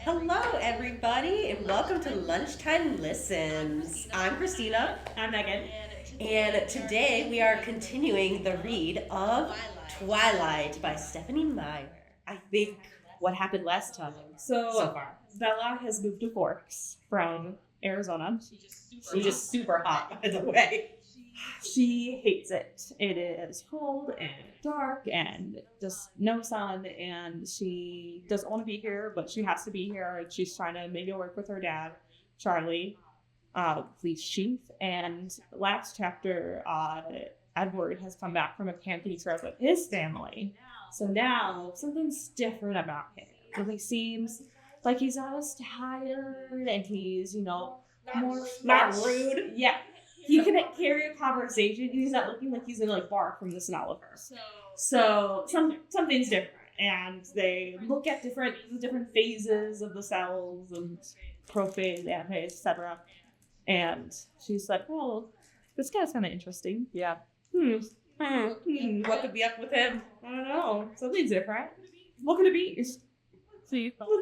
Hello, everybody, and welcome to Lunchtime Listens. I'm Christina, I'm Megan. and today we are continuing the read of Twilight by Stephanie Meyer. I think what happened last time. So Far. Bella has moved to Forks from Arizona. She's just super hot, by the way. She hates it. It is cold and dark and just no sun, and she doesn't want to be here, but she has to be here, and she's trying to make it work with her dad, Charlie, police chief. And last chapter, Edward has come back from a camping trip with his family. So now something's different about him. He seems like he's not as tired, and he's, more Not fresh. rude. Yeah. He can carry a conversation. He's not looking like he's gonna bark from the smell of her. So something's different, and they look at different phases of the cells and prophase, anaphase, etc. And she's like, "Well, this guy's kind of interesting." Yeah. What could be up with him? I don't know. Something's different. What could it be? Let's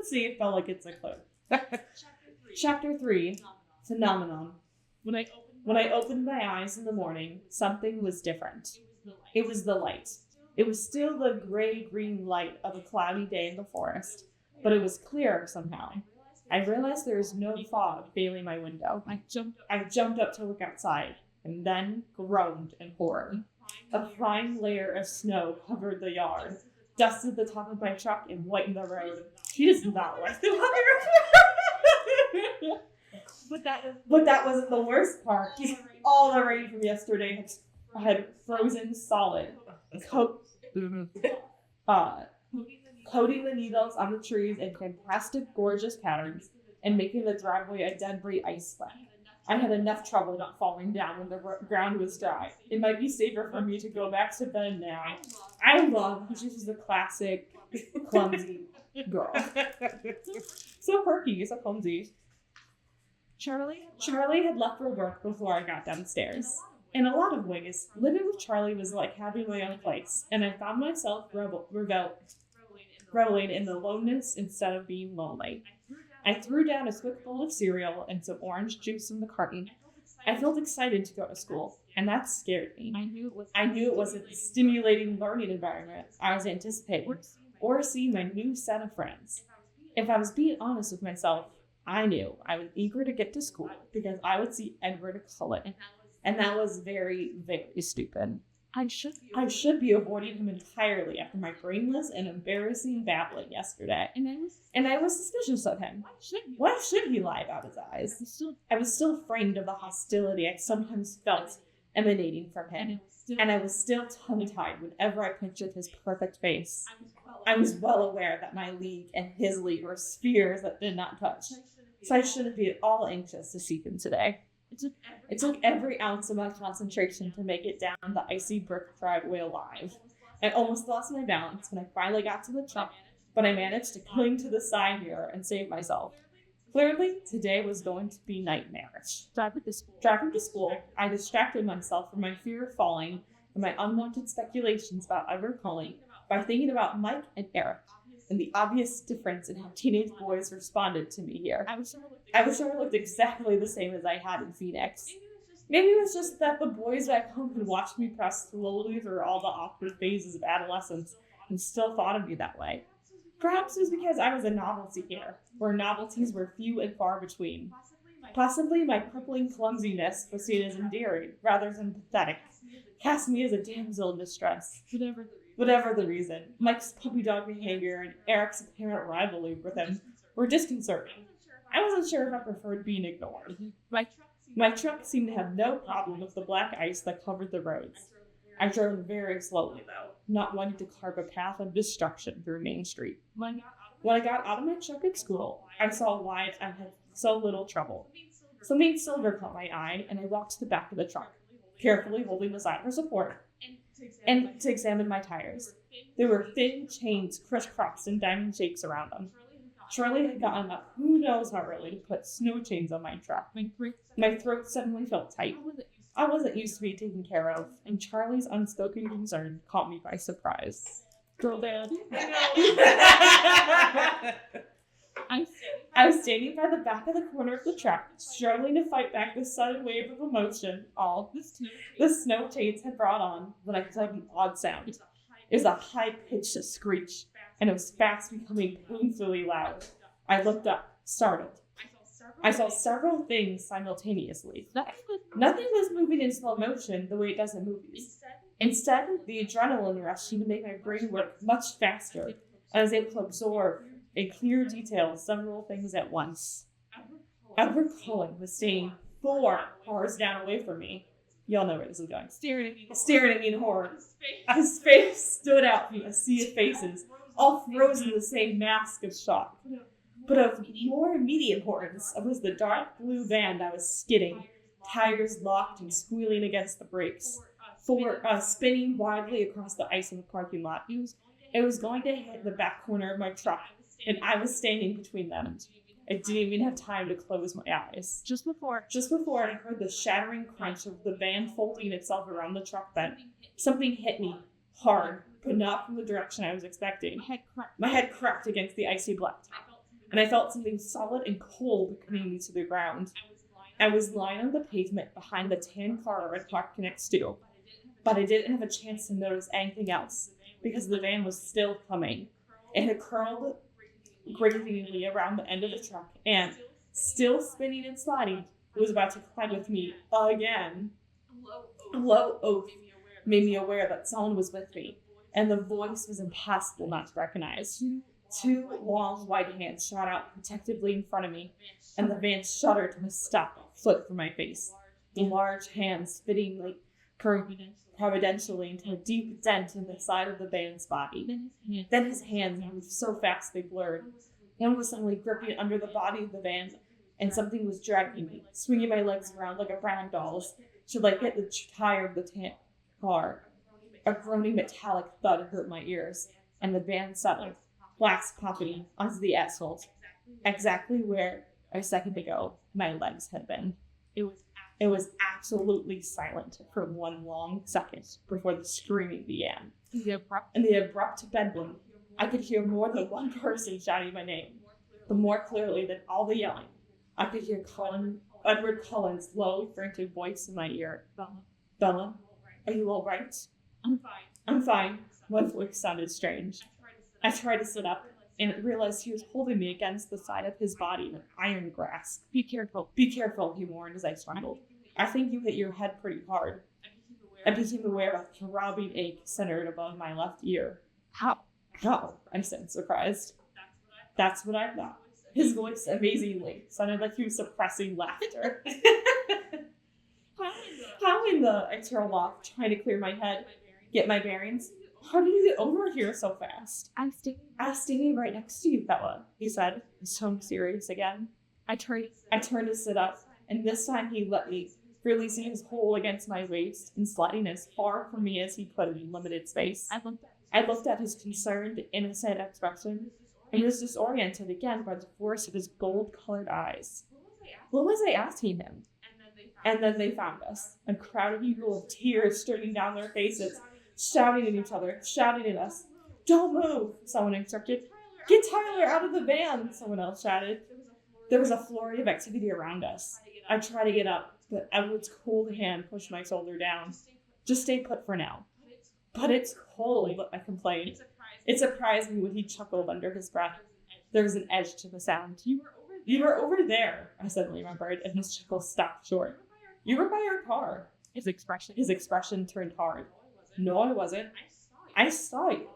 see if Bella gets a clue. Chapter 3, Phenomenon. When I opened my eyes in the morning, something was different. It was the light. It was still the gray-green light of a cloudy day in the forest, but it was clearer somehow. I realized there was no fog veiling my window. I jumped up to look outside, and then groaned in horror. A fine layer of snow covered the yard, dusted the top of my truck, and whitened the road. She does not like the weather. But that wasn't the worst part. All the rain from yesterday had frozen solid, coating the needles on the trees in fantastic, gorgeous patterns, and making the driveway a dead-bright ice sweat. I had enough trouble not falling down when the ground was dry. It might be safer for me to go back to bed now. I love how she's the classic clumsy girl. So quirky, so clumsy. Charlie had left for work before I got downstairs. In a lot of ways, living with Charlie was like having my own place, and I found myself reveling in the loneliness instead of being lonely. I threw down a quick bowl of cereal and some orange juice in the carton. I felt excited to go to school, and that scared me. I knew it wasn't the stimulating learning environment I was anticipating, or seeing my new set of friends. If I was being honest with myself, I knew I was eager to get to school because I would see Edward Cullen, and that was very, very stupid. I should be avoiding him entirely after my brainless and embarrassing babbling yesterday. And I was suspicious of him. Why should he lie about his eyes? I was still frightened of the hostility I sometimes felt emanating from him, and I was still tongue-tied whenever I pictured his perfect face. I was well aware that my league and his league were spheres that did not touch, so I shouldn't be at all anxious to see him today. It took every ounce of my concentration to make it down the icy brick driveway alive. I almost lost my balance when I finally got to the truck, but I managed to cling to the side mirror and save myself. Clearly, today was going to be nightmarish. Driving to school, I distracted myself from my fear of falling and my unwanted speculations about Edward Cullen by thinking about Mike and Eric, and the obvious difference in how teenage boys responded to me here. I was sure I looked exactly the same as I had in Phoenix. Maybe it was just that the boys back home had watched me press slowly through all the awkward phases of adolescence and still thought of me that way. Perhaps it was because I was a novelty here, where novelties were few and far between. Possibly my crippling clumsiness was seen as endearing rather than pathetic, cast me as a damsel in distress. Whatever the reason, Mike's puppy dog behavior and Eric's apparent rivalry with him were disconcerting. I wasn't sure if I preferred being ignored. My truck seemed to have no problem with the black ice that covered the roads. I drove very slowly, though, not wanting to carve a path of destruction through Main Street. When I got out of my truck at school, I saw why I had so little trouble. Something silver caught my eye, and I walked to the back of the truck, carefully holding the side for support, and to examine my tires. There were thin chains crisscrossed in diamond shapes around them. Charlie had gotten up who knows how early to put snow chains on my truck. My throat suddenly felt tight. I wasn't used to being taken care of, and Charlie's unspoken concern caught me by surprise. Girl dad. I was standing by the back of the corner of the truck, struggling to fight back the sudden wave of emotion all the snow chains had brought on when I heard an odd sound. It was a high-pitched screech, and it was fast becoming painfully loud. I looked up, startled. I saw several things simultaneously. Nothing was moving in slow motion the way it does in movies. Instead, the adrenaline rush seemed to make my brain work much faster. I was able to absorb in clear detail several things at once. Edward Cullen was staying 4 cars down away from me. Y'all know where this is going. Staring at me in horror. His face stood out from a sea of faces, all frozen in the same mask of shock. But of more immediate importance was the dark blue van I was skidding, tires locked and squealing against the brakes, spinning wildly across the ice in the parking lot. It was going to hit the back corner of my truck, and I was standing between them. I didn't even have time to close my eyes. Just before I heard the shattering crunch of the van folding itself around the truck bed, something hit me hard, but not from the direction I was expecting. My head cracked against the icy blacktop, and I felt something solid and cold pinning me to the ground. I was lying on the pavement behind the tan car I parked next to, but I didn't have a chance to notice anything else because the van was still coming. It had curled gratingly around the end of the truck, and, still spinning and sliding, it was about to collide with me again. A low oath made me aware that someone was with me, and the voice was impossible not to recognize. 2 long white hands shot out protectively in front of me, and the van shuddered to a stop a foot from my face. The large hands fitting like providentially into a deep dent in the side of the van's body. Then his hands moved so fast they blurred. One was suddenly gripping under the body of the van, and something was dragging me, swinging my legs around like a brown doll's, should I hit the tire of the car. A groaning metallic thud hurt my ears, and the van settled, glass popping onto the asphalt, exactly where, a second ago, my legs had been. It was absolutely silent for 1 long second before the screaming began. In the abrupt bedlam, I could hear more than one person shouting my name, but more clearly than all the yelling, I could hear Edward Cullen's low, frantic voice in my ear. Bella, are you all right? I'm fine. My voice sounded strange. I tried to sit up, and realized he was holding me against the side of his body in an iron grasp. Be careful, he warned as I struggled. I think you hit your head pretty hard. I became aware of a throbbing ache centered above my left ear. How? I said, surprised. That's what I thought. His voice, amazingly, sounded like he was suppressing laughter. How in the... I trailed off, trying to clear my head, get my bearings. How did you get over here so fast? I was standing right next to you, Bella, he said, his tone serious again. I turned to sit up, and this time he let me, releasing his hold against my waist and sliding as far from me as he could in limited space. I looked at his concerned, innocent expression, and was disoriented again by the force of his gold-colored eyes. What was I asking him? And then they found us, a crowd of people with tears streaming down their faces, shouting at each other, shouting at us. Don't move, someone instructed. Get Tyler out of the van, someone else shouted. There was a flurry of activity around us. I tried to get up, but Edward's cold hand pushed my shoulder down. Just stay put for now. But it's cold, I complained. It surprised me when he chuckled under his breath. There was an edge to the sound. You were over there, I suddenly remembered, and his chuckle stopped short. You were by our car. His expression turned hard. No, I wasn't. I saw you.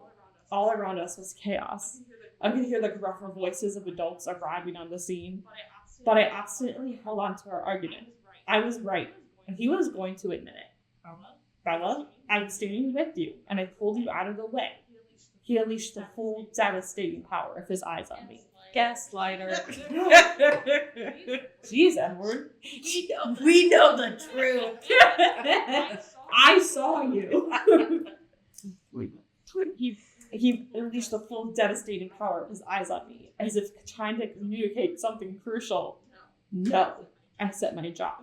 All around us was chaos. I could hear the gruffer voices of adults arriving on the scene. But I obstinately held on to our argument. I was right, and he was going to admit it. Bella, I was standing with you, and I pulled you out of the way. He unleashed the full, devastating power of his eyes on me. Gaslighter. Jeez, Edward. We know the truth. I saw you. He unleashed the full, devastating power of his eyes on me, as if trying to communicate something crucial. No, I set my jaw.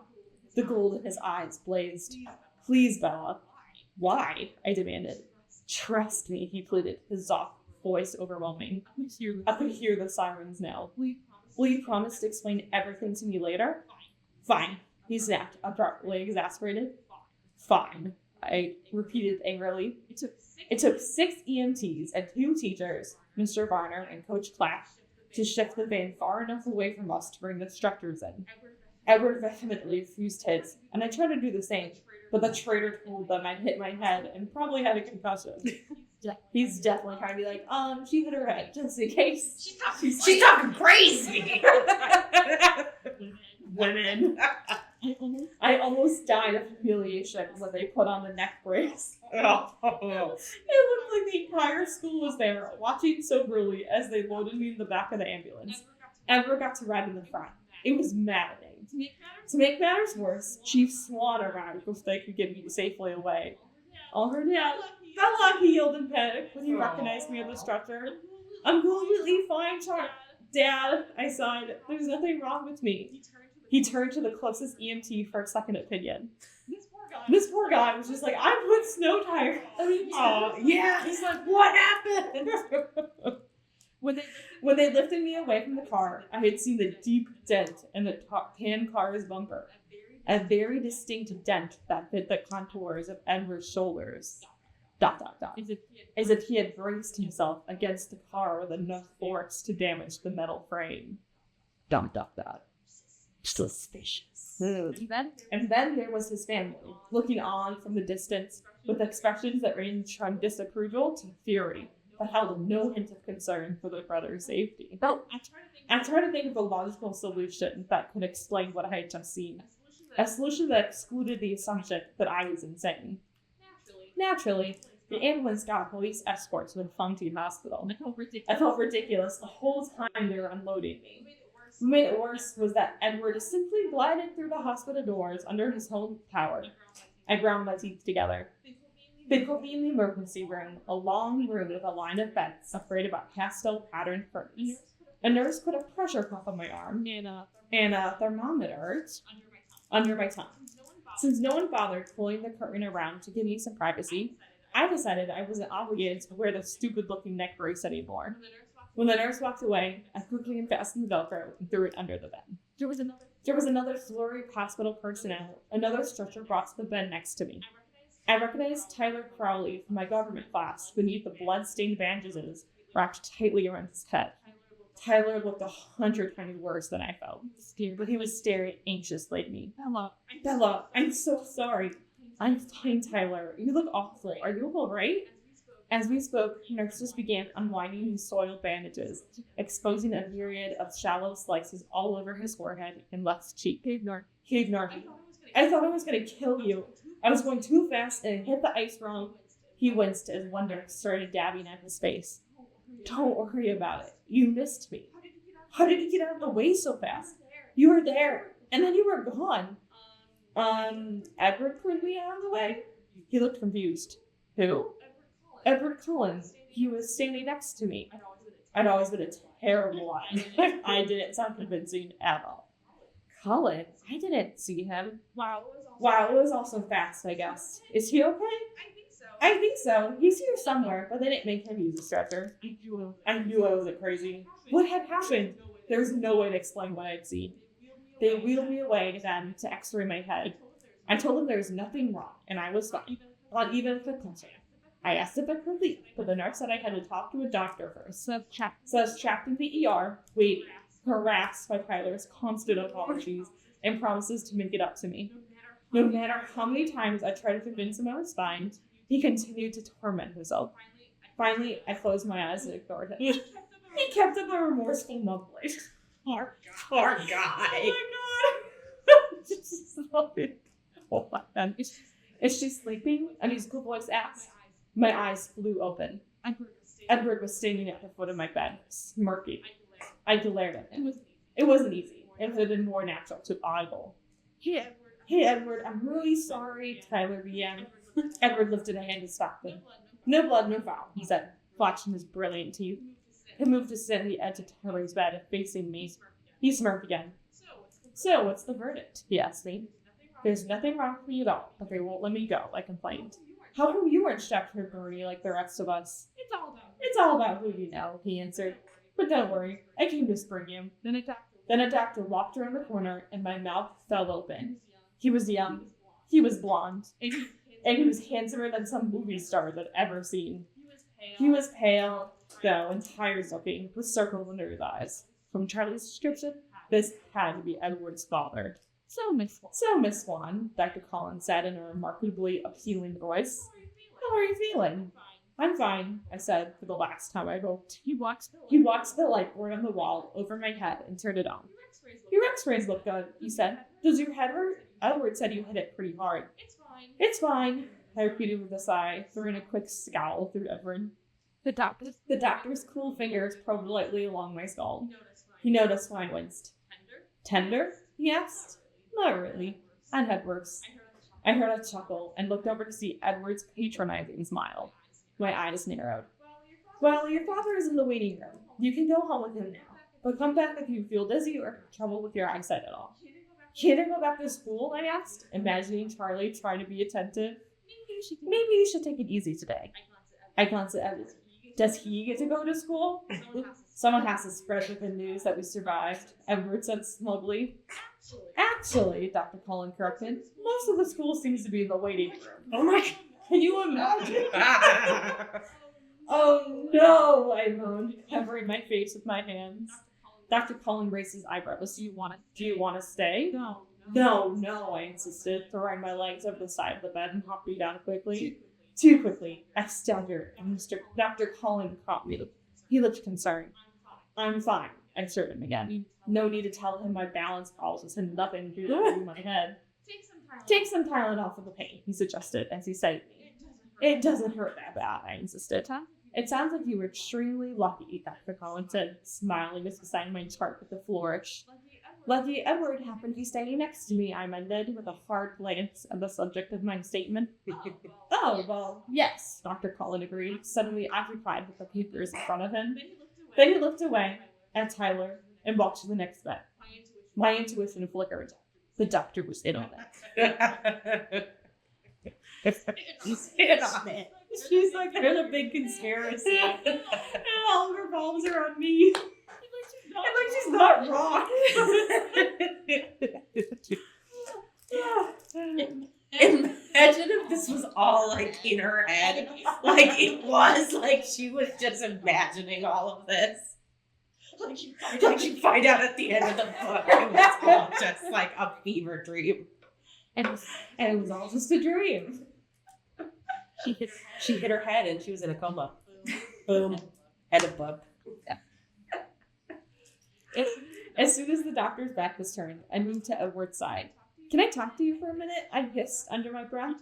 The gold in his eyes blazed. Please, Bella. Why? I demanded. Trust me, he pleaded, his voice overwhelming. I could hear the sirens now. Will you promise to explain everything to me later? Fine, he snapped, abruptly exasperated. Fine, I repeated angrily. It took 6 EMTs and 2 teachers, Mr. Varner and Coach Clapp, to shift the van far enough away from us to bring the instructors in. Edward vehemently refused his, and I tried to do the same, but the traitor told them I'd hit my head and probably had a concussion. He's definitely trying to be like, she hit her head, just in case. She's talking crazy. Women. I almost died of humiliation when they put on the neck brace. It looked like the entire school was there, watching soberly as they loaded me in the back of the ambulance. Edward got to ride in the front. It was maddening. To make matters worse, Chief Swan arrived before they could get me safely away. All her dad, how long he yelled in panic when he recognized me on the stretcher. I'm completely fine, Dad, I sighed. There's nothing wrong with me. He turned to the closest EMT for a second opinion. This poor guy was just like, I put snow tires. Yeah. He's like, what happened? When they lifted me away from the car, I had seen the deep dent in the tan car's bumper. A very distinct dent that fit the contours of Edward's shoulders. ... As if he had braced himself against the car with enough force to damage the metal frame. ... Suspicious. And then there was his family, looking on from the distance with expressions that ranged from disapproval to fury, but held no hint of concern for their brother's safety. I tried to think of a logical solution that could explain what I had just seen. A solution that excluded the assumption that I was insane. Naturally, the ambulance got a police escort to the Funky Hospital. I felt ridiculous the whole time they were unloading me. What made it worse was that Edward simply glided through the hospital doors under his own power. I ground my teeth together. They put me in the emergency room, a long room with a line of beds separated by pastel-patterned curtains. A nurse put a pressure cuff on my arm and a thermometer under my tongue. Since no one bothered pulling the curtain around to give me some privacy, I decided I wasn't obligated to wear the stupid-looking neck brace anymore. When the nurse walked away, I quickly unfastened the Velcro and threw it under the bed. There was another flurry of hospital personnel, another stretcher brought to the bed next to me. I recognized Tyler Crowley from my government class beneath the blood-stained bandages wrapped tightly around his head. Tyler looked 100 times worse than I felt, but he was staring anxiously at me. Bella, I'm so sorry. I'm fine, Tyler. You look awful. Are you all right? As we spoke, nurses began unwinding his soiled bandages, exposing a myriad of shallow slices all over his forehead and left cheek. He ignored me. I thought I was going to kill you. I was going too fast and hit the ice wrong. He winced as wonder started dabbing at his face. Don't worry about it. You missed me. How did you get out of the way so fast? You were there, and then you were gone. Edward pulled me out of the way. He looked confused. Who? Edward Cullen. He was standing next to me. I'd always been a terrible lie. I didn't sound convincing at all. Cullen? I didn't see him. Wow, it was also fast, I guess. Is he okay? I think so. He's here somewhere, but they didn't make him use a stretcher. I knew I wasn't crazy. What had happened? There was no way to explain what I'd seen. They wheeled me away then to x-ray my head. I told them there was nothing wrong, and I was fine. Not even a concussion. I asked if I could leave, but the nurse said I had to talk to a doctor first. So I was trapped in the ER, harassed by Tyler's constant apologies and promises to make it up to me. No matter how many times I tried to convince him I was fine, he continued to torment himself. Finally, I closed my eyes and ignored him. He kept up a remorseful mumbling. Poor guy. Oh my god. Hold on. Is she sleeping? A musical voice asked. My eyes flew open. Edward was standing at the foot of my bed, smirking. I glared at him. It wasn't easy. It would have been more natural to eyeball. Hey, Edward, I'm really sorry, Tyler began. Edward lifted a hand to stop him. No blood, no foul, he said, flashing his brilliant teeth. He moved to sit at the edge of Tyler's bed, facing me. He smirked again. So, what's the verdict? He asked me. There's nothing wrong with me at all, but they won't let me go, I complained. How come you weren't strapped to her booty like the rest of us? It's all about who you know, he answered. But don't worry, I came to spring you. Then a doctor walked around the corner and my mouth fell open. He was young. He was blonde. And he was handsomer than some movie stars I'd ever seen. He was pale, though, and tired looking, with circles under his eyes. From Charlie's description, this had to be Edward's father. So, Miss Swan, Dr. Collins said in a remarkably appealing voice. How are you feeling? I'm fine, I said for the last time I hoped. He walked the light board on the wall over my head and turned it on. Your x-rays look good, he said. Does your head hurt? Edward said you hit it pretty hard. It's fine, I repeated with a sigh, throwing a quick scowl through Edward. The doctor's cool fingers probed lightly along my skull. He noticed when I winced. Tender? He asked. Not really. And head works. I heard a chuckle and looked over to see Edward's patronizing smile. My eyes narrowed. Well, your father is in the waiting room. You can go home with him now. But come back if you feel dizzy or have trouble with your eyesight at all. Can't I go back to school? I asked, imagining Charlie trying to be attentive. Maybe you should take it easy today. I glanced at Edward. Does he get to go to school? Someone has to spread the good news that we survived, Edward said smugly. Actually, Dr. Cullen corrected, most of the school seems to be in the waiting room. Oh my God, can you imagine? Oh no, I moaned, covering my face with my hands. Dr. Cullen raised his eyebrows. Do you want to stay? No, I insisted, throwing my legs over the side of the bed and hopping down quickly. Too quickly. I staggered, and Dr. Cullen caught me. He looked concerned. I'm fine, I assured him again. No need to tell him my balance problems had nothing to do with my head. Take some Tylenol for the pain, he suggested as he said to me. It doesn't hurt that bad, I insisted. It sounds like you were extremely lucky, Dr. Cullen said, smiling as he signed my chart with a flourish. Lucky Edward happened to be standing next to me, I amended, with a hard glance at the subject of my statement. Oh, well, yes, Dr. Cullen agreed, suddenly occupied with the papers in front of him. Then he looked away at Tyler and walked to the next bed. My intuition flickered. The doctor was in on it. He's in on it. She's like, there's a big conspiracy. And all revolves around me. She's not wrong. Imagine if this was all like in her head. Like it was like she was just imagining all of this. Like you find out at the end of the book it was all just like a fever dream. And it was all just a dream. She hit her head and she was in a coma. Boom. Head of book. Yeah. As soon as the doctor's back was turned, I moved to Edward's side. Can I talk to you for a minute? I hissed under my breath.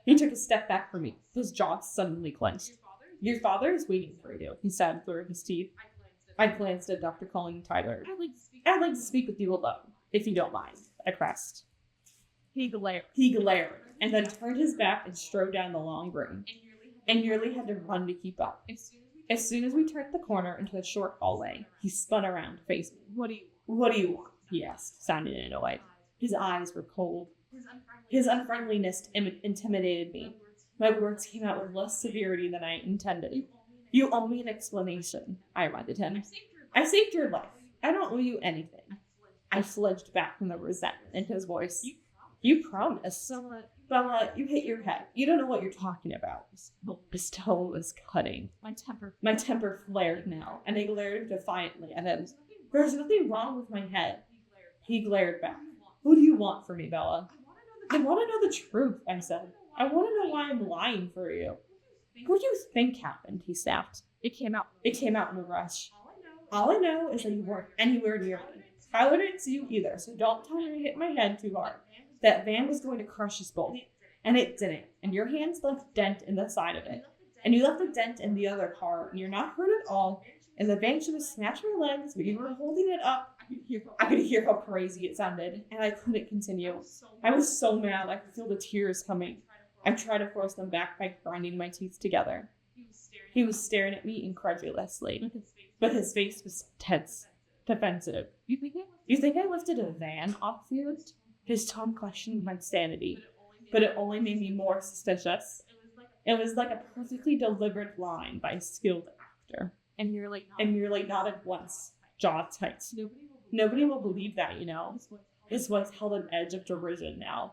He took a step back from me. His jaw suddenly clenched. Your father is waiting for you, he said through his teeth. I glanced at Dr. Cullen Tyler. I'd like to speak with you alone, if you don't mind, I pressed. He glared, and then turned his back and strode down the long room, and nearly had to run to keep up. As soon as we turned the corner into a short hallway, he spun around to face me. What do you want? He asked, sounding annoyed. His eyes were cold. His unfriendliness intimidated me. My words came out with less severity than I intended. You owe me an explanation, I reminded him. I saved your life. I don't owe you anything. I fledged back from the resentment in his voice. You promised. Bella, you hit your head. You don't know what you're talking about. His tone was cutting. My temper flared now, and I glared defiantly at him. There's nothing wrong with my head. He glared back. What do you want from me, Bella? I want to know the truth, I said. I want to know why I'm lying for you. What do you think happened? He snapped. It came out in a rush. All I know is that you weren't anywhere near me. Tyler didn't see you either, so don't tell me to hit my head too hard. That van was going to crush us both. And it didn't. And your hands left a dent in the side of it. And you left a dent in the other car. And you're not hurt at all. And the van should have snatched my legs, but you were holding it up. I could hear how crazy it sounded. And I couldn't continue. I was so mad. I could feel the tears coming. I tried to force them back by grinding my teeth together. He was staring at me incredulously. But his face was tense. Defensive. You think I lifted a van off you? His tone questioned my sanity, but it only made me more suspicious. It was like a perfectly delivered line by a skilled laughter. And you're like nodded once, jaw tight. Nobody will believe that, you know. This was held an edge of derision now.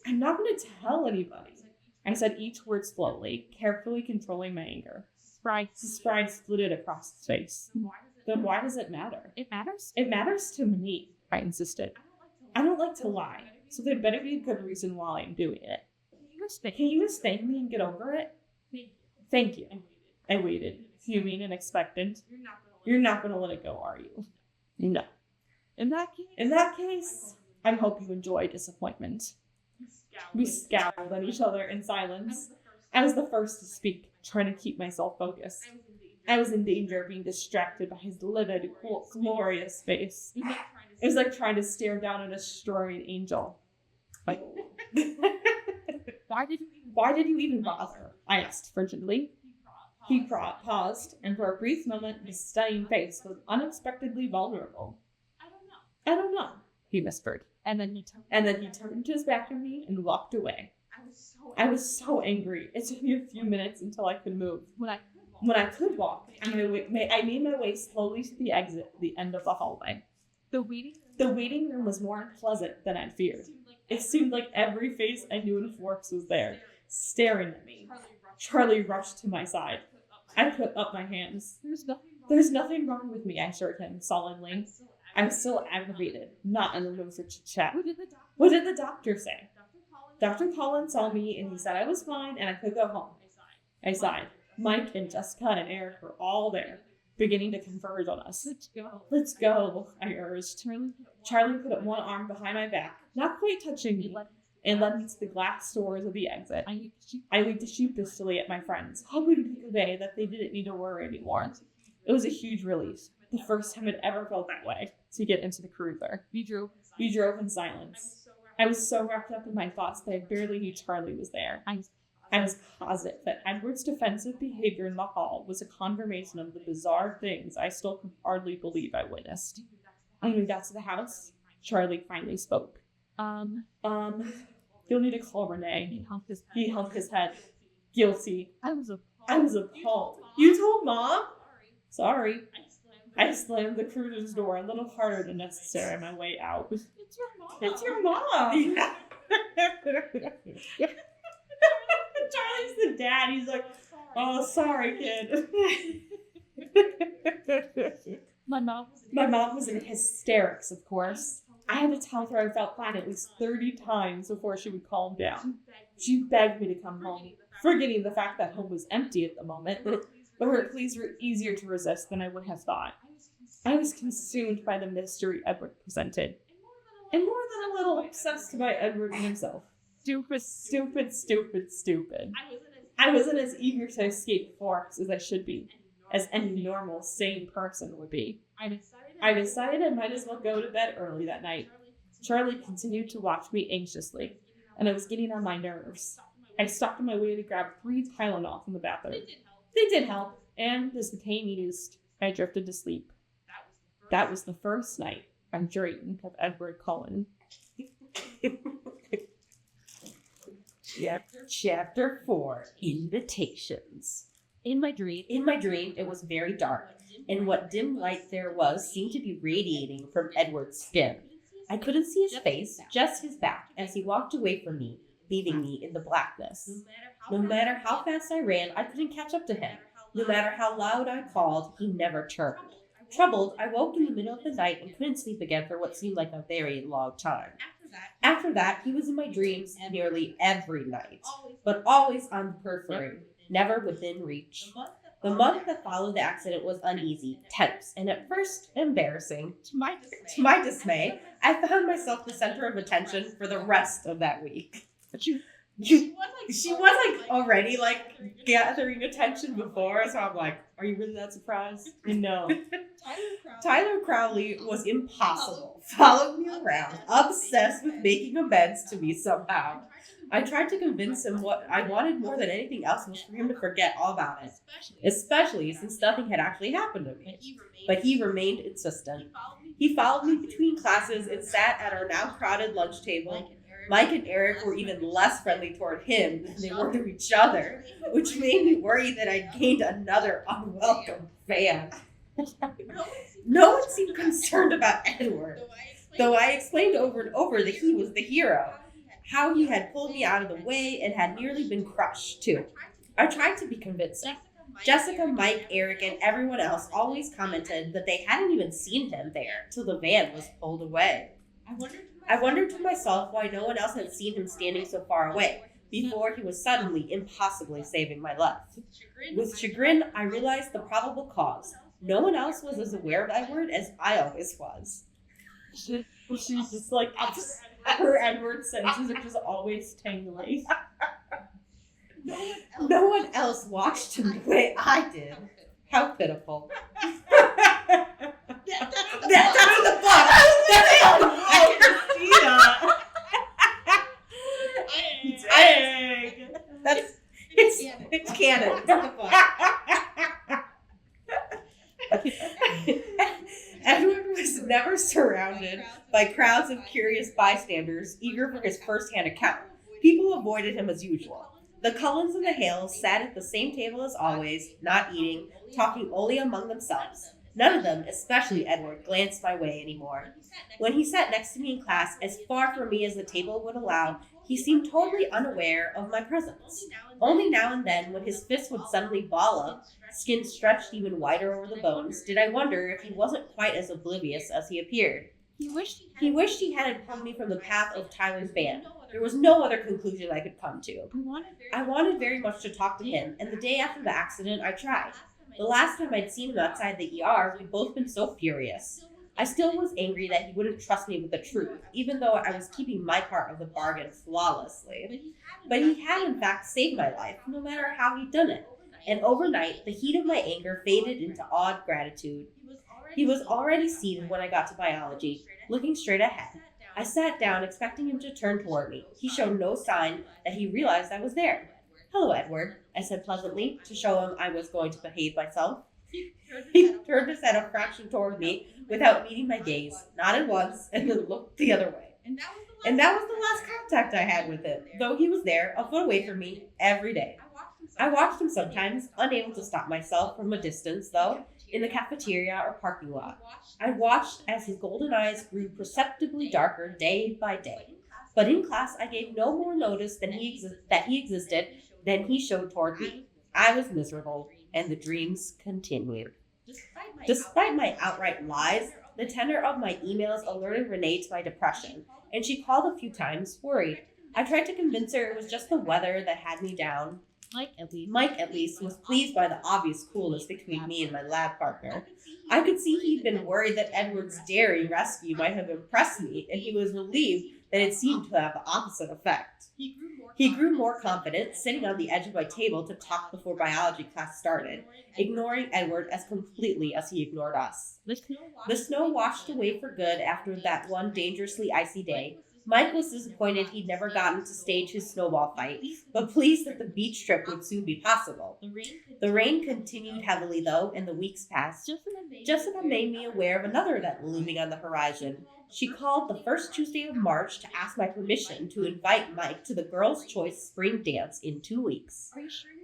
I'm not going to tell anybody. I said each word slowly, carefully controlling my anger. His pride flitted across his face. Then why does it matter? It matters? It matters to me, I insisted. I don't like to lie, so there better be a good reason why I'm doing it. Can you just thank me and get over it? Thank you. I waited, fuming and expectant. You're not going to let it go, are you? No. In that case, I hope you enjoy disappointment. We scowled at each other in silence. I was the first to speak, trying to keep myself focused. I was in danger of being distracted by his livid, glorious face. It was like trying to stare down a destroying angel. Like, why did you even bother? I asked frigidly. He paused, and for a brief moment, his stunning face was unexpectedly vulnerable. I don't know, he whispered. And then he turned his back on me and walked away. I was so angry. It took me a few minutes until I could move. When I could walk, I made my way slowly to the exit at the end of the hallway. The waiting room was more unpleasant than I'd feared. It seemed like every face I knew in Forks was there, staring at me. Charlie rushed to my side. I put up my hands. There's nothing wrong with me, I assured him sullenly. I was still aggravated, not in the mood for chit-chat. What did the doctor say? Dr. Collins saw me and he said I was fine and I could go home. I sighed. Mike and Jessica and Eric were all there, beginning to converge on us. Let's go, I urged. Charlie put up one arm behind my back, not quite touching me, and led me to the glass doors of the exit. I winked sheepishly at my friends, hoping to convey that they didn't need to worry anymore. It was a huge relief, the first time I'd ever felt that way, to get into the cruiser. We drove in silence. I was so wrapped up in my thoughts that I barely knew Charlie was there. I was positive that Edward's defensive behavior in the hall was a confirmation of the bizarre things I still could hardly believe I witnessed. When we got to the house, Charlie finally spoke. You'll need to call Renee. He hung his head. Guilty. I was appalled. You told Mom? Sorry. I slammed the cruiser's door a little harder than necessary on my way out. It's your mom. Charlie's the dad. He's like, oh, sorry, kid. My mom was in hysterics, of course. I had to tell her I felt fine at least 30 times before she would calm down. She begged me to come home, forgetting the fact that home was empty at the moment, but her pleas were easier to resist than I would have thought. I was consumed by the mystery Edward presented, and more than a little obsessed by Edward himself. Stupid. I wasn't as eager to escape Forks as I should be, as any normal, sane person would be. I decided I might as well go to bed early that night. Charlie continued to watch me anxiously, and I was getting on my nerves. I stopped on my way to grab 3 Tylenol from the bathroom. They did help, and as the pain eased, I drifted to sleep. That was the first night I dreamed of Edward Cullen. Chapter 4, Invitations. In my dream, it was very dark, and what dim light there was seemed to be radiating from Edward's skin. I couldn't see his face, just his back, as he walked away from me, leaving me in the blackness. No matter how fast I ran, I couldn't catch up to him. No matter how loud I called, he never turned. Troubled, I woke in the middle of the night and couldn't sleep again for what seemed like a very long time. After that, he was in my dreams nearly every night, but always on the periphery, never within reach. The month that followed the accident was uneasy, tense, and at first embarrassing. To my dismay, I found myself the center of attention for the rest of that week. She was already gathering attention before, so I'm like, are you really that surprised? No. Tyler Crowley was impossible, followed me around, obsessed with making amends to me somehow. I tried to convince him what I wanted more than anything else was for him to forget all about it, especially since nothing had actually happened to me. But he remained insistent. He followed me between classes and sat at our now crowded lunch table. Mike and Eric were even less friendly toward him than they were to each other, which made me worry that I'd gained another unwelcome fan. No one seemed concerned about Edward, though I explained over and over that he was the hero, how he had pulled me out of the way and had nearly been crushed, too. I tried to be convincing. Jessica, Mike, Eric, and everyone else always commented that they hadn't even seen him there till the van was pulled away. I wondered to myself why no one else had seen him standing so far away before he was suddenly, impossibly saving my life. With chagrin, I realized the probable cause. No one else was as aware of Edward as I always was. She's just like, her Edward senses are just always tingling. No one else watched him the way I did. How pitiful. That's in the book. It's canon. It's in the book. Edward was never surrounded by crowds of curious bystanders eager for his first-hand account. People avoided him as usual. The Cullens and the Hales sat at the same table as always, not eating, talking only among themselves. None of them, especially Edward, glanced my way anymore. When he sat next to me in class, as far from me as the table would allow, he seemed totally unaware of my presence. Only now and then, when his fist would suddenly ball up, skin stretched even wider over the bones, did I wonder if he wasn't quite as oblivious as he appeared. He wished he hadn't pulled me from the path of Tyler's band. There was no other conclusion I could come to. I wanted very much to talk to him, and the day after the accident, I tried. The last time I'd seen him outside the ER, we'd both been so furious. I still was angry that he wouldn't trust me with the truth, even though I was keeping my part of the bargain flawlessly. But he had, in fact, saved my life, no matter how he'd done it. And overnight, the heat of my anger faded into awed gratitude. He was already seated when I got to biology, looking straight ahead. I sat down, expecting him to turn toward me. He showed no sign that he realized I was there. "Hello, Edward," I said pleasantly, to show him I was going to behave myself. He turned his head a fraction toward me without meeting my gaze, nodded once, and then looked the other way. And that was the last contact I had with him, though he was there, a foot away from me, every day. I watched him sometimes, unable to stop myself from a distance, though, in the cafeteria or parking lot. I watched as his golden eyes grew perceptibly darker day by day. But in class, I gave no more notice that he existed than he showed toward me. I was miserable, and the dreams continued. Despite my outright lies, the tenor of my emails alerted Renee to my depression, and she called a few times, worried. I tried to convince her it was just the weather that had me down. Mike, at least, was pleased by the obvious coolness between me and my lab partner. I could see he'd been worried that Edward's daring rescue might have impressed me, and he was relieved that it seemed to have the opposite effect. He grew more confident, sitting on the edge of my table to talk before biology class started, ignoring Edward as completely as he ignored us. The snow washed away for good after that one dangerously icy day. Mike was disappointed he'd never gotten to stage his snowball fight, but pleased that the beach trip would soon be possible. The rain continued heavily, though, and the weeks passed. Jessica made me aware of another event looming on the horizon. She called the first Tuesday of March to ask my permission to invite Mike to the Girls' Choice Spring Dance in 2 weeks.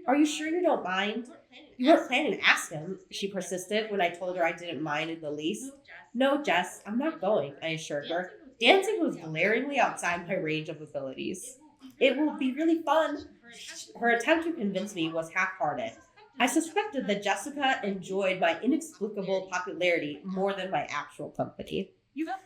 Are you sure you don't mind? You weren't planning to ask him, she persisted when I told her I didn't mind in the least. No, Jess, I'm not going, I assured her. Dancing was glaringly outside my range of abilities. It will be really fun. Her attempt to convince me was half-hearted. I suspected that Jessica enjoyed my inexplicable popularity more than my actual company. You have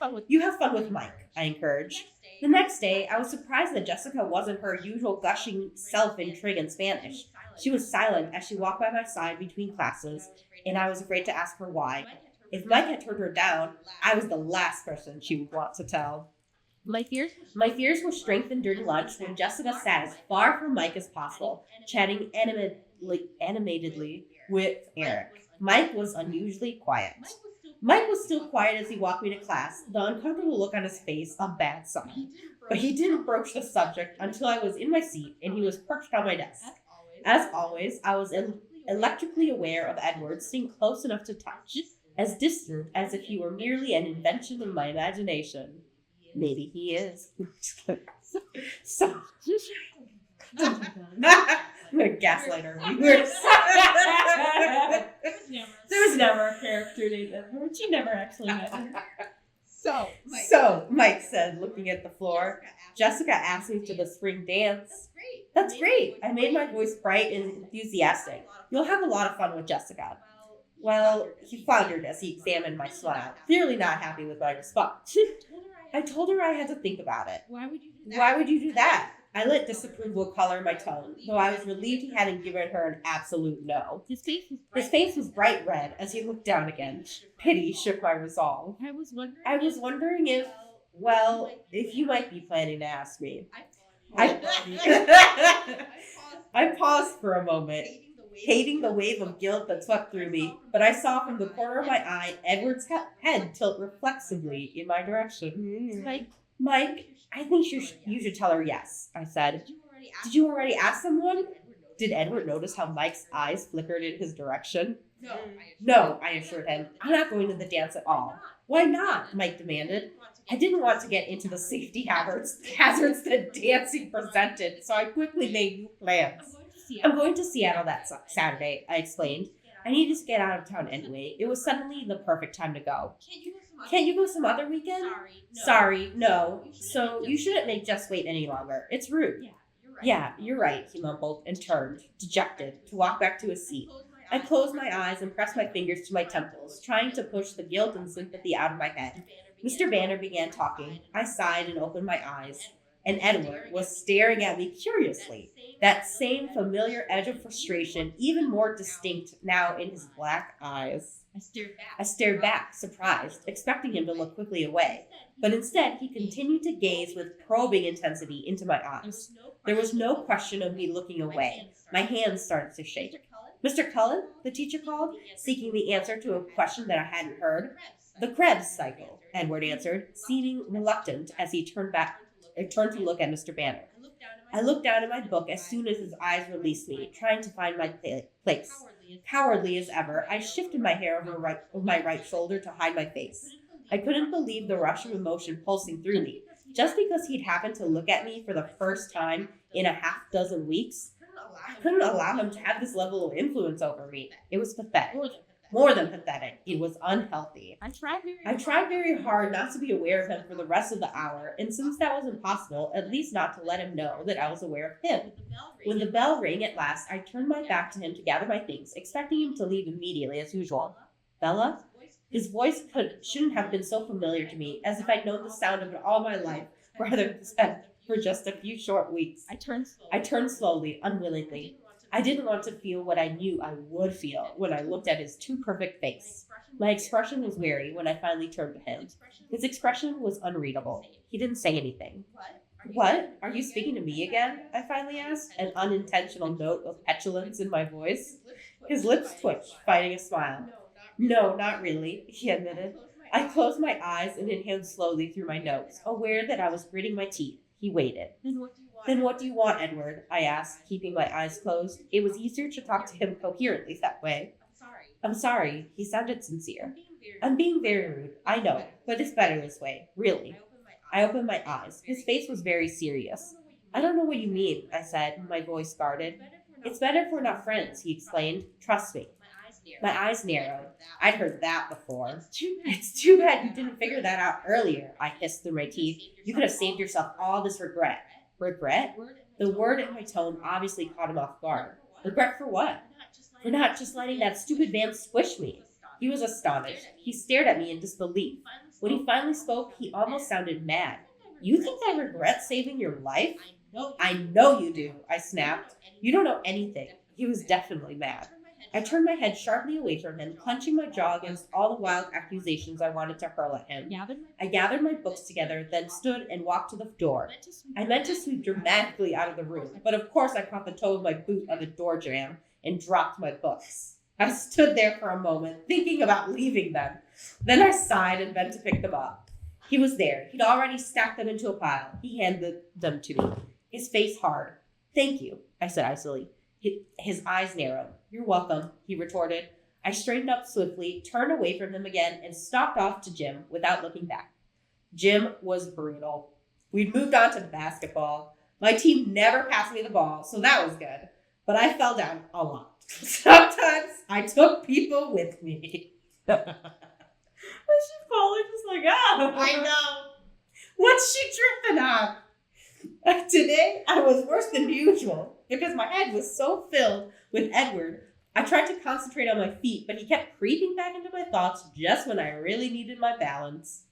fun with Mike, I encouraged. The next day, I was surprised that Jessica wasn't her usual gushing self in trig and Spanish. She was silent as she walked by my side between classes, and I was afraid to ask her why. If Mike had turned her down, I was the last person she would want to tell. My fears were strengthened during lunch when Jessica sat as far from Mike as possible, chatting animatedly with Eric. Mike was unusually quiet. Mike was still quiet as he walked me to class, the uncomfortable look on his face a bad sign. But he didn't broach the subject until I was in my seat and he was perched on my desk. As always, I was electrically aware of Edward sitting close enough to touch, as distant as if he were merely an invention of my imagination. Maybe he is. So, Oh my God. I'm going to gaslight our viewers. There was never a character named Edward. She never actually met him. So, Mike said, looking at the floor, Jessica asked me to the spring dance. That's great. I made my voice bright and enthusiastic. You'll have a lot of fun with Jessica. Well, he floundered as he examined my smile, clearly not happy with my response. I told her I had to think about it. Why would you do that? Why would you do that? I let disapproval color my tone, though I was relieved he hadn't given her an absolute no. His His face was bright red as he looked down again. Pity shook my resolve. I was wondering. I was wondering if you might be planning to ask me. I paused for a moment, hating the wave of guilt that swept through me, but I saw from the corner of my eye Edward's head tilt reflexively in my direction. Mike, I think you should tell her yes, I said. Did you already ask someone? Did Edward notice how Mike's eyes flickered in his direction? No, I assured him. I'm not going to the dance at all. Why not? Mike demanded. I didn't want to get into the safety hazards that dancing presented, so I quickly made new plans. I'm going to Seattle that Saturday, I explained. I needed to get out of town anyway. It was suddenly the perfect time to go. Can't you go some other weekend? Sorry, no. So you shouldn't make Jess wait any longer. It's rude. Yeah, you're right, he mumbled and turned, dejected, to walk back to his seat. I closed my eyes and pressed my fingers to my temples, trying to push the guilt and sympathy out of my head. Mr. Banner began talking. I sighed and opened my eyes, and Edward was staring at me curiously, that same familiar edge of frustration, even more distinct now in his black eyes. I stared back, surprised, expecting him to look quickly away, but instead he continued to gaze with probing intensity into my eyes. There was no question of me looking away. My hands started to shake. Mr. Cullen, the teacher called, seeking the answer to a question that I hadn't heard. The Krebs cycle, Edward answered, seeming reluctant as he turned to look at Mr. Banner. I looked down at my book as soon as his eyes released me, trying to find my place. Cowardly as ever, I shifted my hair over my right shoulder to hide my face. I couldn't believe the rush of emotion pulsing through me. Just because he'd happened to look at me for the first time in a half dozen weeks, I couldn't allow him to have this level of influence over me. It was pathetic. More than pathetic. It was unhealthy. I tried very hard not to be aware of him for the rest of the hour, and since that was impossible, at least not to let him know that I was aware of him. When the bell rang at last, I turned my back to him to gather my things, expecting him to leave immediately as usual. Bella? His voice shouldn't have been so familiar to me, as if I'd known the sound of it all my life, rather than for just a few short weeks. I turned slowly, unwillingly. I didn't want to feel what I knew I would feel when I looked at his too perfect face. My expression was wary when I finally turned to him. His expression was unreadable. He didn't say anything. What? Are you speaking to me again? I finally asked, an unintentional note of petulance in my voice. His lips twitched, fighting a smile. No, not really, he admitted. I closed my eyes and inhaled slowly through my nose, aware that I was gritting my teeth. He waited. Then what do you want, Edward? I asked, keeping my eyes closed. It was easier to talk to him coherently that way. I'm sorry. He sounded sincere. I'm being very rude, I know, but it's better this way, really. I opened my eyes. His face was very serious. I don't know what you mean, I said, my voice guarded. It's better if we're not friends, he explained. Trust me. My eyes narrowed. I'd heard that before. It's too bad you didn't figure that out earlier, I hissed through my teeth. You could have saved yourself all this regret. Regret? The word and my tone obviously caught him off guard. Regret for what? For not just letting that stupid man squish me. He was astonished. He stared at me in disbelief. When he finally spoke, he almost sounded mad. You think I regret saving your life? I know you do, I snapped. You don't know anything. He was definitely mad. I turned my head sharply away from him, clenching my jaw against all the wild accusations I wanted to hurl at him. I gathered my books together, then stood and walked to the door. I meant to sweep dramatically out of the room, but of course I caught the toe of my boot on the door jamb and dropped my books. I stood there for a moment, thinking about leaving them. Then I sighed and bent to pick them up. He was there. He'd already stacked them into a pile. He handed them to me, his face hard. Thank you, I said icily. His eyes narrowed. You're welcome, he retorted. I straightened up swiftly, turned away from him again, and stalked off to Jim without looking back. Jim was brutal. We'd moved on to basketball. My team never passed me the ball, so that was good. But I fell down a lot. Sometimes I took people with me. Was she falling just like, ah? I know. What's she tripping on? Today, I was worse than usual because my head was so filled with Edward. I tried to concentrate on my feet, but he kept creeping back into my thoughts just when I really needed my balance.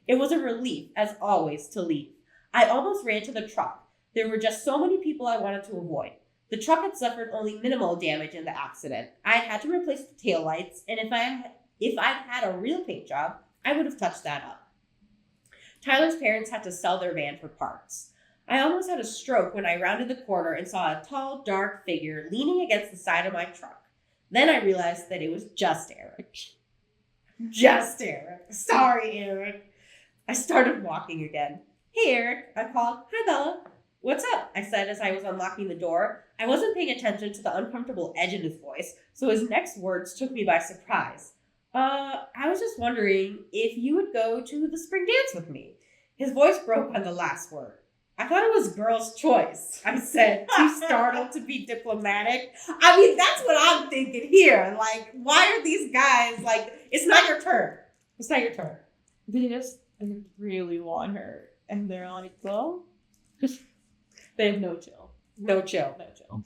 It was a relief, as always, to leave. I almost ran to the truck. There were just so many people I wanted to avoid. The truck had suffered only minimal damage in the accident. I had to replace the taillights, and if I'd had a real paint job, I would have touched that up. Tyler's parents had to sell their van for parts. I almost had a stroke when I rounded the corner and saw a tall, dark figure leaning against the side of my truck. Then I realized that it was just Eric. Just Eric. Sorry, Eric. I started walking again. Hey, Eric, I called. Hi, Bella. What's up? I said as I was unlocking the door. I wasn't paying attention to the uncomfortable edge in his voice, so his next words took me by surprise. I was just wondering if you would go to the spring dance with me. His voice broke on the last word. I thought it was girl's choice, I said, too startled to be diplomatic. I mean, that's what I'm thinking here. Like, why are these guys like, it's not your turn. It's not your turn. They really want her. And they're like, well, they have no chill. No chill. No chill.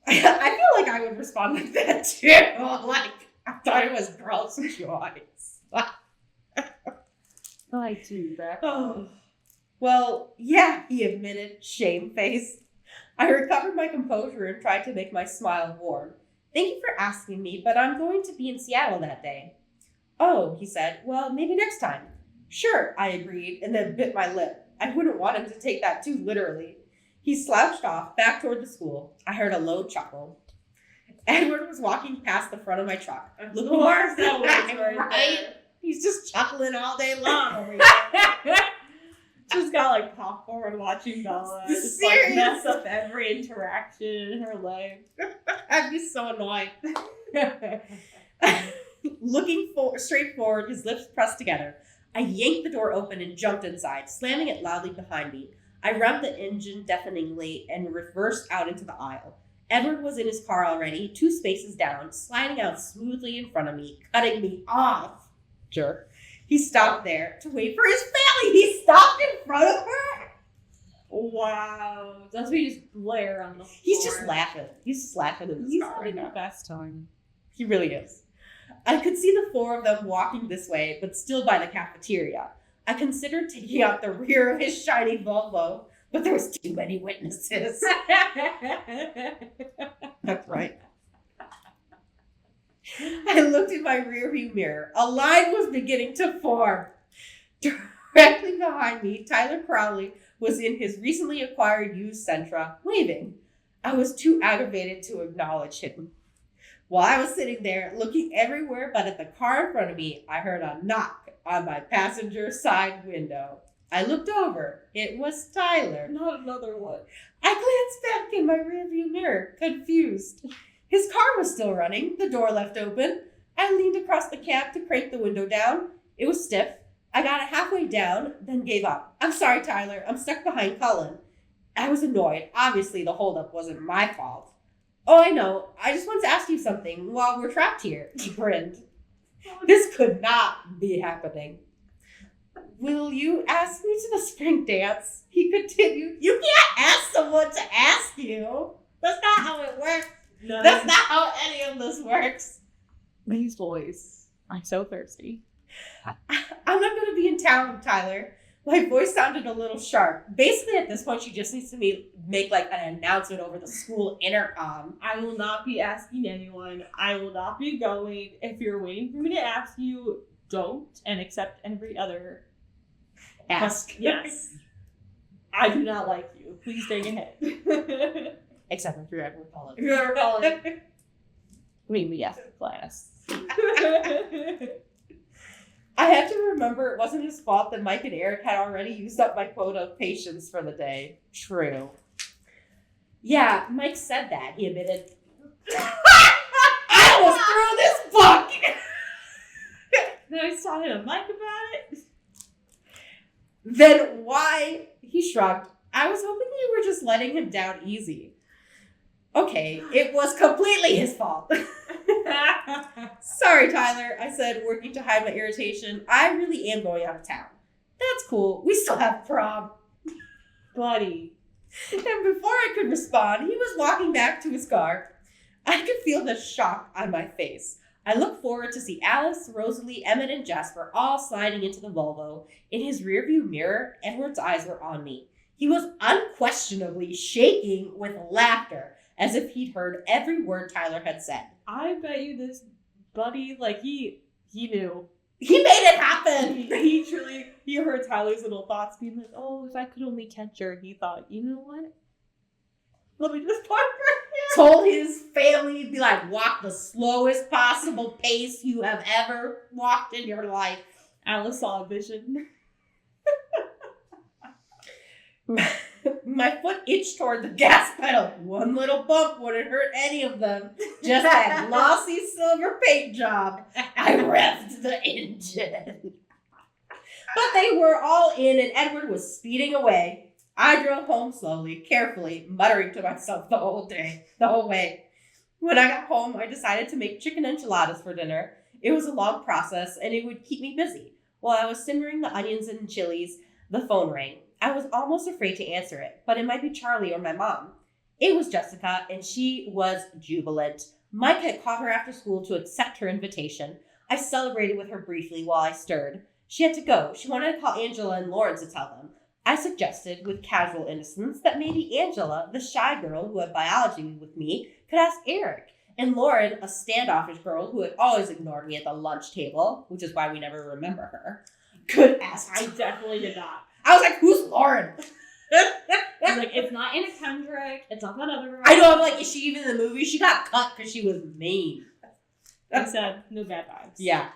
I feel like I would respond like that too. Like, I thought it was girl's choice. I do that. Oh. Well, yeah, he admitted, shamefaced. I recovered my composure and tried to make my smile warm. Thank you for asking me, but I'm going to be in Seattle that day. Oh, he said, well, maybe next time. Sure, I agreed, and then bit my lip. I wouldn't want him to take that too literally. He slouched off, back toward the school. I heard a low chuckle. Edward was walking past the front of my truck. Of course that was right. He's just chuckling all day long over here. She's got like popcorn watching Bella. Just like mess up every interaction in her life. I'd be so annoyed. Looking straight forward, his lips pressed together. I yanked the door open and jumped inside, slamming it loudly behind me. I revved the engine deafeningly and reversed out into the aisle. Edward was in his car already, 2 spaces down, sliding out smoothly in front of me, cutting me off. Jerk. He stopped there to wait for his family. He stopped in front of her. Wow. That's why you just glare on the floor. He's just laughing. He's just laughing in his car right now. The best time. He really is. I could see the 4 of them walking this way, but still by the cafeteria. I considered taking out the rear of his shiny Volvo, but there was too many witnesses. That's right. I looked in my rearview mirror. A line was beginning to form. Directly behind me, Tyler Crowley was in his recently acquired used Sentra, waving. I was too aggravated to acknowledge him. While I was sitting there, looking everywhere but at the car in front of me, I heard a knock on my passenger side window. I looked over. It was Tyler. Not another one. I glanced back in my rearview mirror, confused. His car was still running, the door left open. I leaned across the cab to crank the window down. It was stiff. I got it halfway down, then gave up. I'm sorry, Tyler. I'm stuck behind Cullen. I was annoyed. Obviously, the holdup wasn't my fault. Oh, I know. I just wanted to ask you something while we're trapped here. He grinned. This could not be happening. Will you ask me to the spring dance? He continued. You can't ask someone to ask you. That's not how it works. No. That's not how any of this works. These boys. I'm so thirsty. I'm not going to be in town, Tyler. My voice sounded a little sharp. Basically, at this point, she just needs to make like an announcement over the school intercom. I will not be asking anyone. I will not be going. If you're waiting for me to ask you, don't and accept every other ask. Yes. I do not like you. Please take a hit. Except if you're Edward Cullen. If you're Edward Cullen. I mean, we asked the class. I had to remember it wasn't his fault that Mike and Eric had already used up my quota of patience for the day. True. Yeah, Mike said that. He admitted. I almost threw this book! Then I was talking to Mike about it. Then why? He shrugged. I was hoping you were just letting him down easy. Okay, it was completely his fault. Sorry, Tyler, I said, working to hide my irritation. I really am going out of town. That's cool. We still have prom. Buddy. And before I could respond, he was walking back to his car. I could feel the shock on my face. I looked forward to see Alice, Rosalie, Emmett, and Jasper all sliding into the Volvo. In his rearview mirror, Edward's eyes were on me. He was unquestionably shaking with laughter, as if he'd heard every word Tyler had said. I bet you this buddy, like, he knew. He made it happen! He heard Tyler's little thoughts being like, oh, if I could only catch her. He thought, you know what? Let me just park her here. Told his family to be like, walk the slowest possible pace you have ever walked in your life. Alice saw a vision. My foot itched toward the gas pedal. One little bump wouldn't hurt any of them. Just that glossy silver paint job. I revved the engine. But they were all in and Edward was speeding away. I drove home slowly, carefully, muttering to myself the whole way. When I got home, I decided to make chicken enchiladas for dinner. It was a long process and it would keep me busy. While I was simmering the onions and chilies, the phone rang. I was almost afraid to answer it, but it might be Charlie or my mom. It was Jessica, and she was jubilant. Mike had caught her after school to accept her invitation. I celebrated with her briefly while I stirred. She had to go. She wanted to call Angela and Lauren to tell them. I suggested, with casual innocence, that maybe Angela, the shy girl who had biology with me, could ask Eric, and Lauren, a standoffish girl who had always ignored me at the lunch table, which is why we never remember her, could ask. I definitely did not. I was like, who's Lauren? I was like, it's not Anna Kendrick. It's not that other girl. I know, I'm like, is she even in the movie? She got cut because she was mean. I said, no bad vibes. Yeah.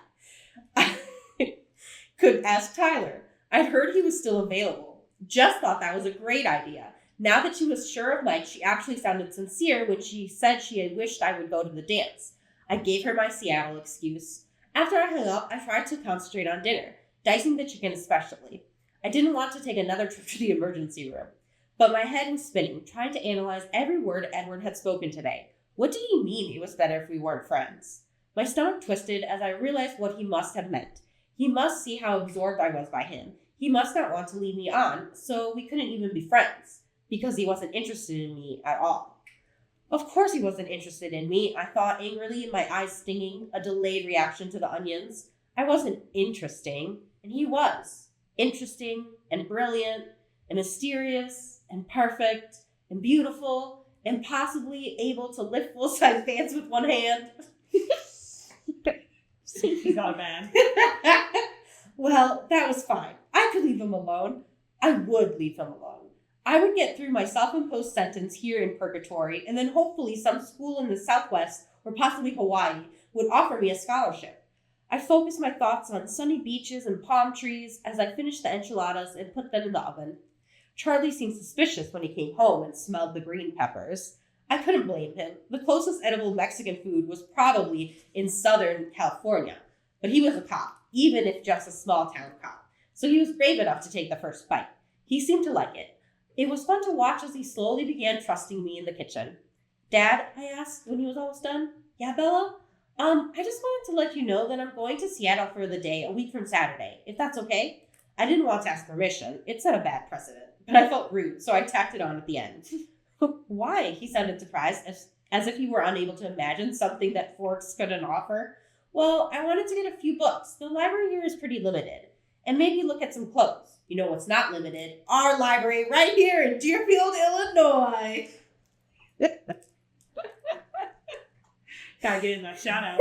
Could ask Tyler. I'd heard he was still available. Just thought that was a great idea. Now that she was sure of Mike, she actually sounded sincere when she said she had wished I would go to the dance. I gave her my Seattle excuse. After I hung up, I tried to concentrate on dinner, dicing the chicken especially. I didn't want to take another trip to the emergency room, but my head was spinning, trying to analyze every word Edward had spoken today. What did he mean it was better if we weren't friends? My stomach twisted as I realized what he must have meant. He must see how absorbed I was by him. He must not want to lead me on, so we couldn't even be friends, because he wasn't interested in me at all. Of course he wasn't interested in me, I thought angrily, my eyes stinging, a delayed reaction to the onions. I wasn't interesting, and he was. Interesting and brilliant and mysterious and perfect and beautiful and possibly able to lift full-size pants with one hand. He's not a man. Well, that was fine. I could leave him alone. I would leave him alone. I would get through my self-imposed sentence here in purgatory, and then hopefully some school in the Southwest or possibly Hawaii would offer me a scholarship. I focused my thoughts on sunny beaches and palm trees as I finished the enchiladas and put them in the oven. Charlie seemed suspicious when he came home and smelled the green peppers. I couldn't blame him. The closest edible Mexican food was probably in Southern California, but he was a cop, even if just a small-town cop, so he was brave enough to take the first bite. He seemed to like it. It was fun to watch as he slowly began trusting me in the kitchen. Dad, I asked when he was almost done. Yeah, Bella? I just wanted to let you know that I'm going to Seattle for the day a week from Saturday, if that's okay. I didn't want to ask permission. It set a bad precedent, but I felt rude, so I tacked it on at the end. Why? He sounded surprised, as if he were unable to imagine something that Forks couldn't offer. Well, I wanted to get a few books. The library here is pretty limited. And maybe look at some clothes. You know what's not limited? Our library right here in Deerfield, Illinois. Gotta get in that shout out.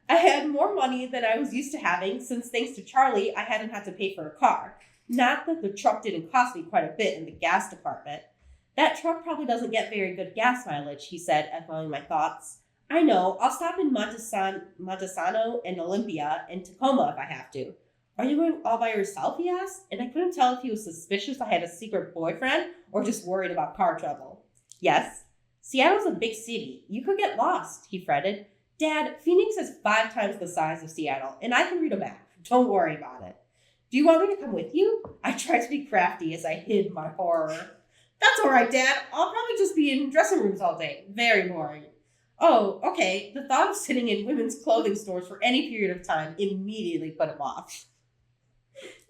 I had more money than I was used to having since, thanks to Charlie, I hadn't had to pay for a car. Not that the truck didn't cost me quite a bit in the gas department. That truck probably doesn't get very good gas mileage, he said, echoing my thoughts. I know, I'll stop in Montesano and Olympia and Tacoma if I have to. Are you going all by yourself, he asked, and I couldn't tell if he was suspicious I had a secret boyfriend or just worried about car trouble. Yes. Seattle's a big city. You could get lost, he fretted. Dad, Phoenix is 5 times the size of Seattle, and I can read a map. Don't worry about it. Do you want me to come with you? I tried to be crafty as I hid my horror. That's all right, Dad. I'll probably just be in dressing rooms all day. Very boring. Oh, okay. The thought of sitting in women's clothing stores for any period of time immediately put him off.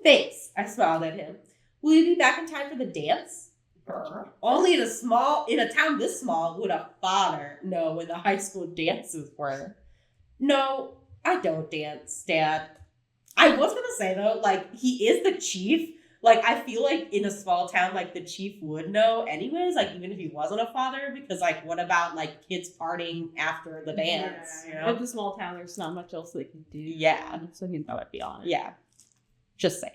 Thanks, I smiled at him. Will you be back in time for the dance? Only in a town this small would a father know when the high school dances were. No, I don't dance, Dad. I was gonna say though, like, he is the chief. Like, I feel like in a small town, like, the chief would know anyways, like, even if he wasn't a father, because, like, what about, like, kids partying after the dance, you know? In a small town, there's not much else they can do. Yeah. So he thought I'd be on it. Yeah. Just saying.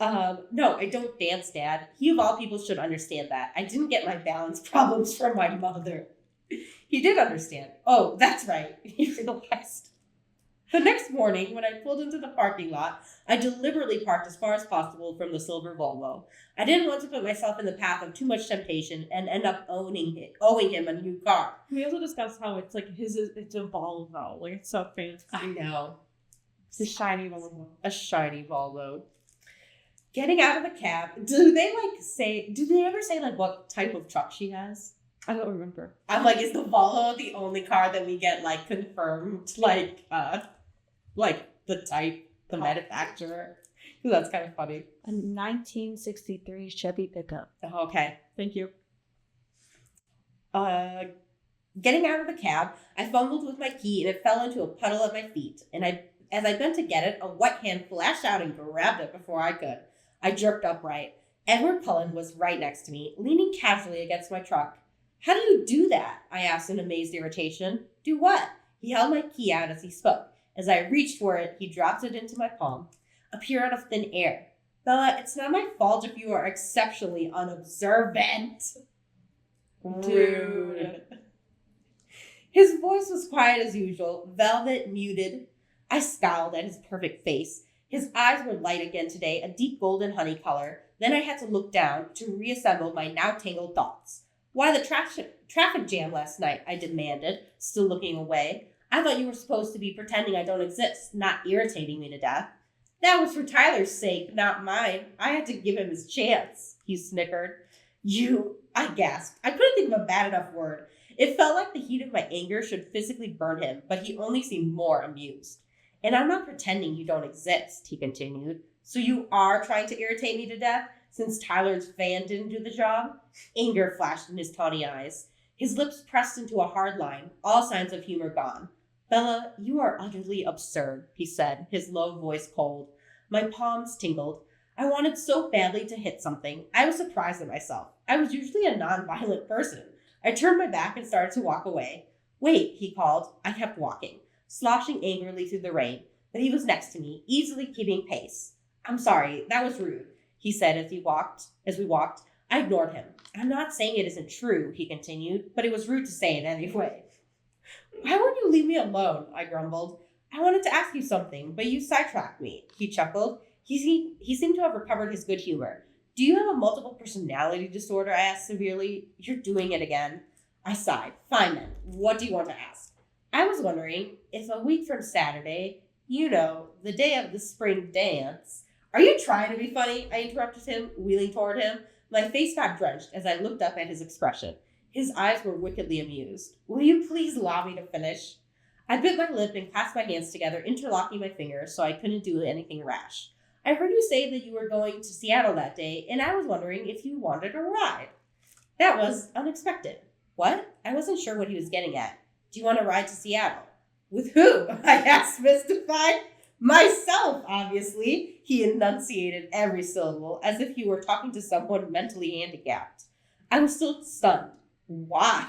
No, I don't dance, Dad. He of all people should understand that. I didn't get my balance problems from my mother. He did understand. Oh, that's right. He realized. The next morning, when I pulled into the parking lot, I deliberately parked as far as possible from the silver Volvo. I didn't want to put myself in the path of too much temptation and end up owing him a new car. We also discussed how it's like it's a Volvo. Like, it's so fancy. I know. It's a shiny Volvo. A shiny Volvo. Getting out of the cab, do they ever say like what type of truck she has? I don't remember. I'm like, is the Volvo the only car that we get like confirmed, like the type, the manufacturer? Because that's kind of funny. A 1963 Chevy pickup. Oh, okay. Thank you. Getting out of the cab, I fumbled with my key and it fell into a puddle at my feet. And as I bent to get it, a wet hand flashed out and grabbed it before I could. I jerked upright. Edward Cullen was right next to me, leaning casually against my truck. How do you do that? I asked in amazed irritation. Do what? He held my key out as he spoke. As I reached for it, he dropped it into my palm. Appear out of thin air. Bella, it's not my fault if you are exceptionally unobservant. Rude. His voice was quiet as usual, velvet, muted. I scowled at his perfect face. His eyes were light again today, a deep golden honey color. Then I had to look down to reassemble my now tangled thoughts. Why the traffic jam last night? I demanded, still looking away. I thought you were supposed to be pretending I don't exist, not irritating me to death. That was for Tyler's sake, not mine. I had to give him his chance, he snickered. I gasped. I couldn't think of a bad enough word. It felt like the heat of my anger should physically burn him, but he only seemed more amused. And I'm not pretending you don't exist, he continued. So you are trying to irritate me to death, since Tyler's van didn't do the job? Anger flashed in his tawny eyes. His lips pressed into a hard line, all signs of humor gone. Bella, you are utterly absurd, he said, his low voice cold. My palms tingled. I wanted so badly to hit something. I was surprised at myself. I was usually a non-violent person. I turned my back and started to walk away. Wait, he called. I kept walking, sloshing angrily through the rain, but he was next to me, easily keeping pace. I'm sorry, that was rude, he said as we walked. I ignored him. I'm not saying it isn't true, he continued, but it was rude to say it anyway. Why won't you leave me alone? I grumbled. I wanted to ask you something, but you sidetracked me, he chuckled. He seemed to have recovered his good humor. Do you have a multiple personality disorder? I asked severely. You're doing it again. I sighed. Fine then. What do you want to ask? I was wondering if a week from Saturday, the day of the spring dance. Are you trying to be funny? I interrupted him, wheeling toward him. My face got drenched as I looked up at his expression. His eyes were wickedly amused. Will you please allow me to finish? I bit my lip and clasped my hands together, interlocking my fingers so I couldn't do anything rash. I heard you say that you were going to Seattle that day, and I was wondering if you wanted a ride. That was unexpected. What? I wasn't sure what he was getting at. Do you want to ride to Seattle? With who? I asked, mystified. Myself, obviously. He enunciated every syllable as if he were talking to someone mentally handicapped. I was still stunned. Why?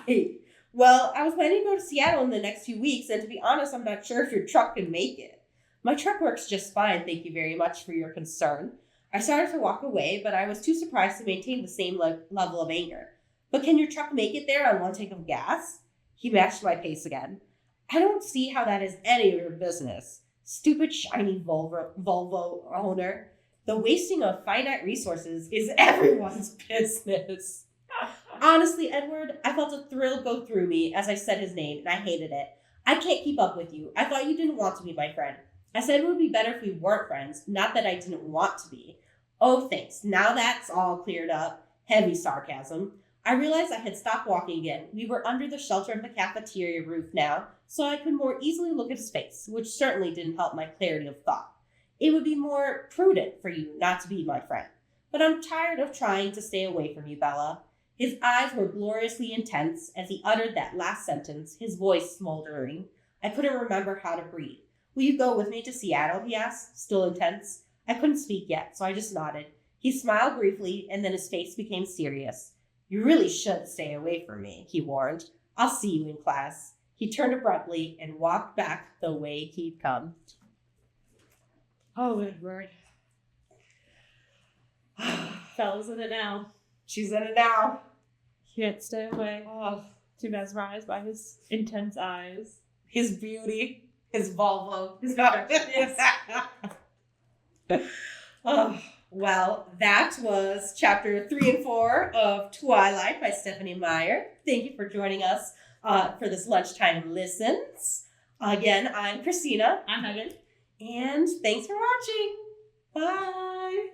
Well, I was planning to go to Seattle in the next few weeks, and to be honest, I'm not sure if your truck can make it. My truck works just fine, thank you very much for your concern. I started to walk away, but I was too surprised to maintain the same level of anger. But can your truck make it there on one tank of gas? He matched my pace again. I don't see how that is any of your business. Stupid shiny Volvo owner. The wasting of finite resources is everyone's business. Honestly, Edward, I felt a thrill go through me as I said his name, and I hated it. I can't keep up with you. I thought you didn't want to be my friend. I said it would be better if we weren't friends, not that I didn't want to be. Oh, thanks. Now that's all cleared up. Heavy sarcasm. I realized I had stopped walking again. We were under the shelter of the cafeteria roof now, so I could more easily look at his face, which certainly didn't help my clarity of thought. It would be more prudent for you not to be my friend. But I'm tired of trying to stay away from you, Bella. His eyes were gloriously intense as he uttered that last sentence, his voice smoldering. I couldn't remember how to breathe. Will you go with me to Seattle, he asked, still intense. I couldn't speak yet, so I just nodded. He smiled briefly, and then his face became serious. You really should stay away from me, he warned. I'll see you in class. He turned abruptly and walked back the way he'd come. Oh, Edward. Bella's in it now. She's in it now. Can't stay away. Oh, Too mesmerized by his intense eyes. his beauty, his Volvo, his Oh, well, that was chapter 3 and 4 of Twilight by Stephanie Meyer. Thank you for joining us for this lunchtime listens. Again, I'm Christina. I'm Megan. And thanks for watching. Bye.